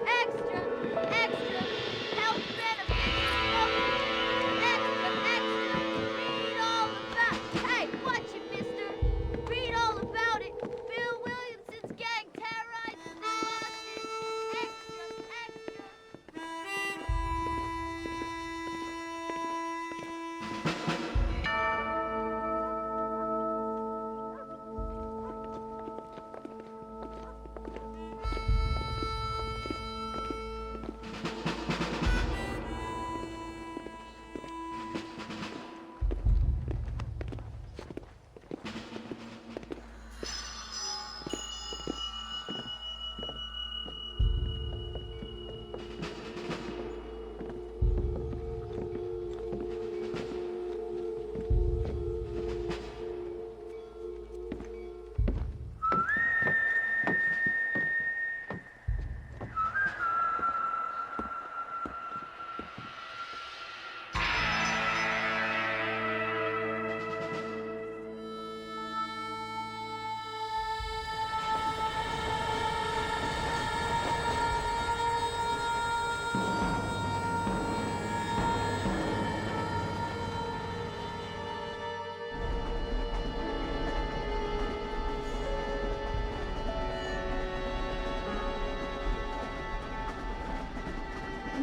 Extra, extra, health benefits, extra, extra, read all about. Hey, watch it, mister. Read all about it. Bill Williamson's gang terrorizes Boston. Extra, extra.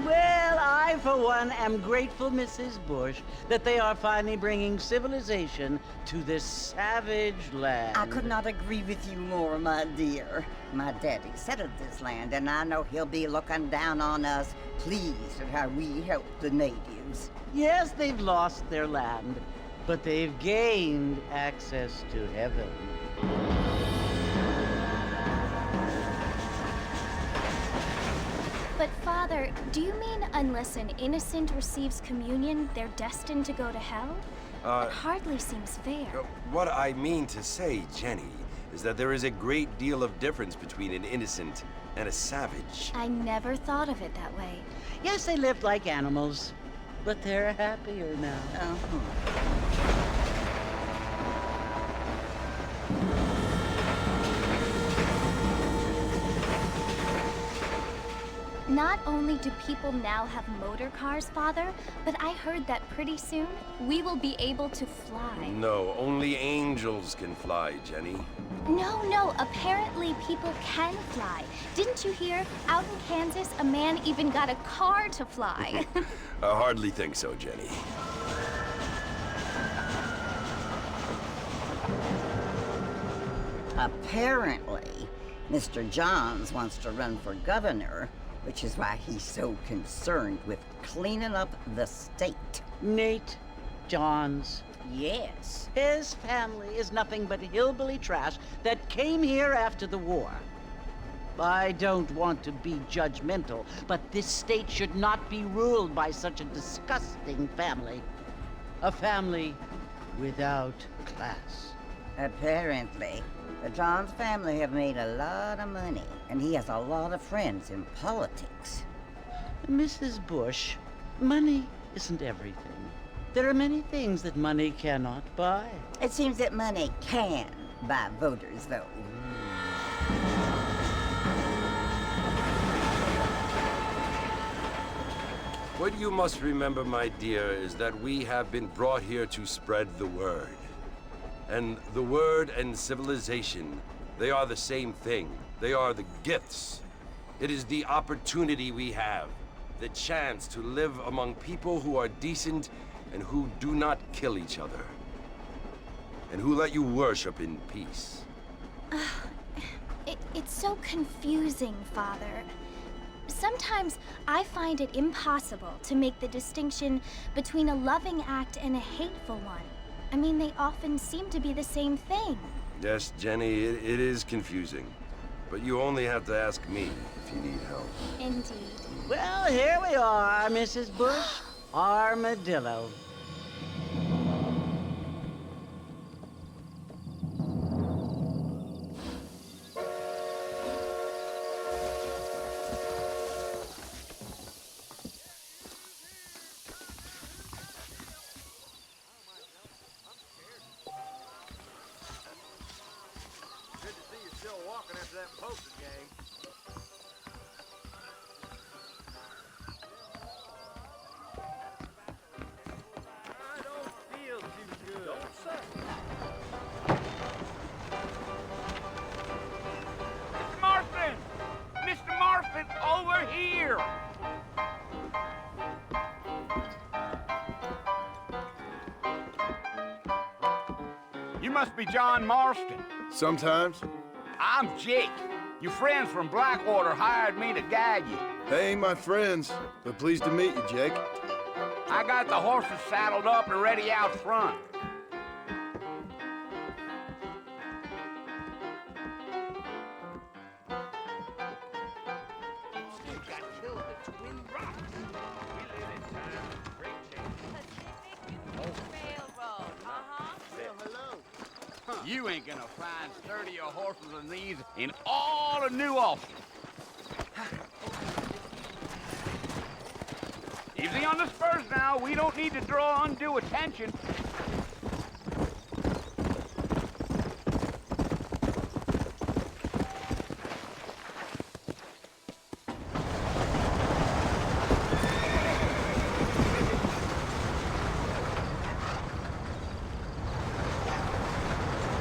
Well, I, for one, am grateful, Mrs. Bush, that they are finally bringing civilization to this savage land. I could not agree with you more, my dear. My daddy settled this land, and I know he'll be looking down on us, pleased at how we helped the natives. Yes, they've lost their land, but they've gained access to heaven. But Father, do you mean unless an innocent receives communion, they're destined to go to hell? That hardly seems fair. What I mean to say, Jenny, is that there is a great deal of difference between an innocent and a savage. I never thought of it that way. Yes, they lived like animals, but they're happier now. Not only do people now have motor cars, Father, but I heard that pretty soon we will be able to fly. No, only angels can fly, Jenny. No, apparently people can fly. Didn't you hear? Out in Kansas, a man even got a car to fly. I hardly think so, Jenny. Apparently, Mr. Johns wants to run for governor, which is why he's so concerned with cleaning up the state. Nate Johns. Yes. His family is nothing but hillbilly trash that came here after the war. I don't want to be judgmental, but this state should not be ruled by such a disgusting family. A family without class. Apparently, the Johns family have made a lot of money, and he has a lot of friends in politics. Mrs. Bush, money isn't everything. There are many things that money cannot buy. It seems that money can buy voters, though. What you must remember, my dear, is that we have been brought here to spread the word. And the word and civilization, they are the same thing. They are the gifts. It is the opportunity we have, the chance to live among people who are decent and who do not kill each other, and who let you worship in peace. It's so confusing, Father. Sometimes I find it impossible to make the distinction between a loving act and a hateful one. I mean, they often seem to be the same thing. Yes, Jenny, it is confusing. But you only have to ask me if you need help. Indeed. Well, here we are, Mrs. Bush. Armadillo. Good to see you still walking after that poster, gang. must be John Marston. Sometimes. I'm Jake. Your friends from Blackwater hired me to guide you. They ain't my friends, but pleased to meet you, Jake. I got the horses saddled up and ready out front. You ain't gonna find sturdier horses than these in all of New Austin. Easy on the spurs now. We don't need to draw undue attention.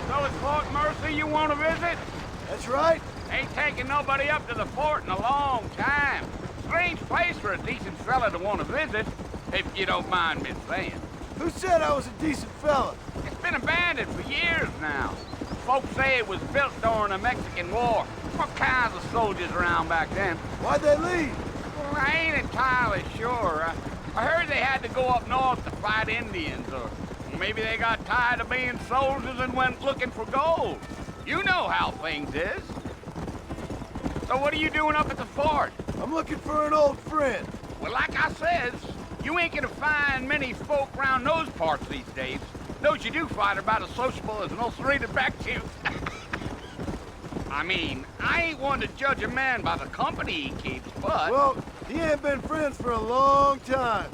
So it's Fort Mercy you want to visit? That's right. Ain't taking nobody up to the fort in a long time. Strange place for a decent fella to want to visit, if you don't mind me saying. Who said I was a decent fella? It's been abandoned for years now. Folks say it was built during the Mexican War. All kinds of soldiers around back then. Why'd they leave? Well, I ain't entirely sure. I heard they had to go up north to fight Indians, or maybe they got tired of being soldiers and went looking for gold. You know how things is. So what are you doing up at the fort? I'm looking for an old friend. Well, like I says, you ain't gonna find many folk around those parts these days. Those you do find are about as sociable as an ulcerated back tooth. I mean, I ain't one to judge a man by the company he keeps, but... Well, he ain't been friends for a long time.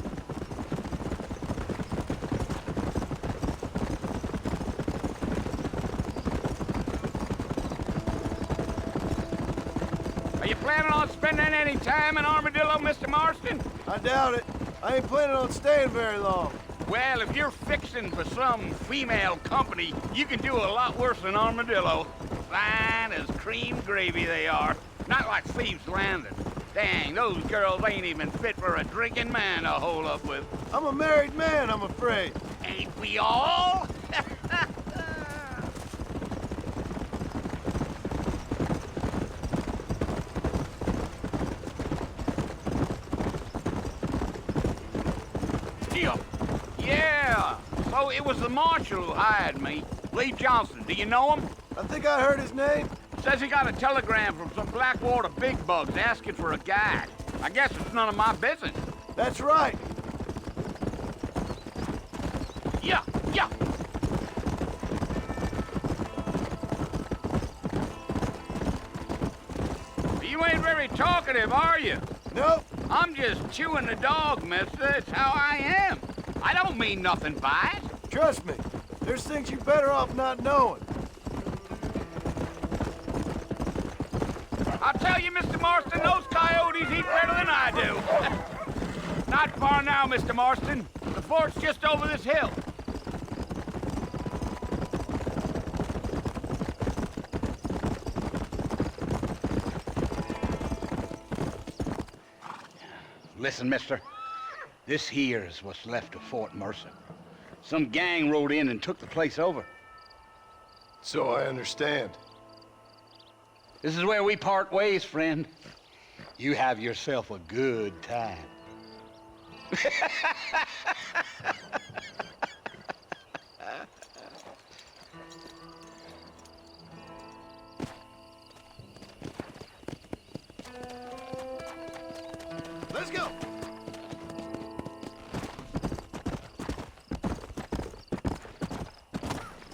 Are you planning on spending any time in Armadillo, Mr. Marston? I doubt it. I ain't planning on staying very long. Well, if you're fixing for some female company, you can do a lot worse than Armadillo. Fine as cream gravy they are. Not like Thieves' Landing. Dang, those girls ain't even fit for a drinking man to hole up with. I'm a married man, I'm afraid. Ain't we all? Yeah, so it was the marshal who hired me. Lee Johnson, do you know him? I think I heard his name. Says he got a telegram from some Blackwater big bugs asking for a guide. I guess it's none of my business. That's right. Yeah. You ain't very talkative, are you? Nope. I'm just chewing the dog, mister. It's how I am. I don't mean nothing by it. Trust me. There's things you're better off not knowing. I'll tell you, Mr. Marston, those coyotes eat better than I do. Not far now, Mr. Marston. The fort's just over this hill. Listen, mister. This here is what's left of Fort Mercer. Some gang rode in and took the place over. So I understand. This is where we part ways, friend. You have yourself a good time. Let's go.